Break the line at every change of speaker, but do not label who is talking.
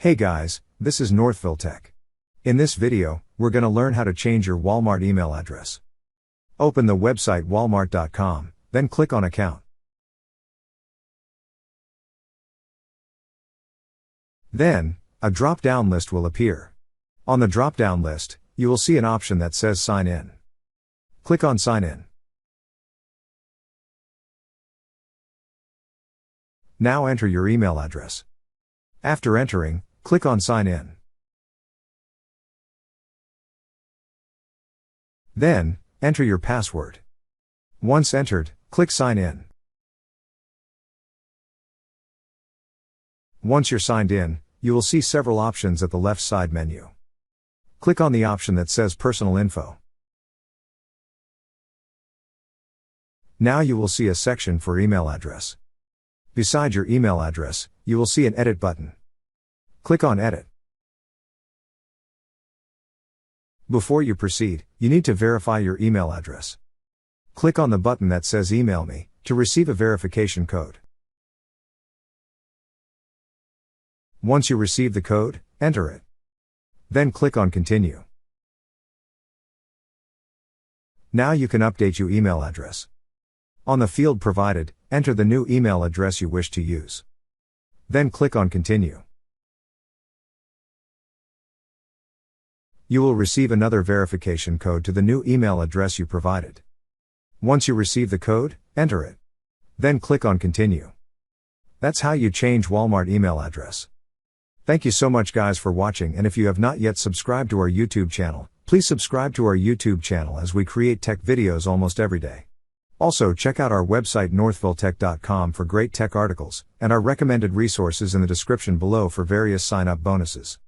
Hey guys, this is Northville Tech. In this video, we're gonna learn how to change your Walmart email address. Open the website walmart.com, then click on Account. Then, a drop-down list will appear. On the drop-down list, you will see an option that says Sign In. Click on Sign In. Now enter your email address. After entering, click on Sign In. Then, enter your password. Once entered, click Sign In. Once you're signed in, you will see several options at the left side menu. Click on the option that says Personal Info. Now you will see a section for email address. Beside your email address, you will see an Edit button. Click on Edit. Before you proceed, you need to verify your email address. Click on the button that says Email Me to receive a verification code. Once you receive the code, enter it. Then click on Continue. Now you can update your email address. On the field provided, enter the new email address you wish to use. Then click on Continue. You will receive another verification code to the new email address you provided. Once you receive the code, enter it. Then click on Continue. That's how you change Walmart email address. Thank you so much guys for watching, and if you have not yet subscribed to our YouTube channel, please subscribe to our YouTube channel as we create tech videos almost every day. Also check out our website northvilletech.com for great tech articles, and our recommended resources in the description below for various sign-up bonuses.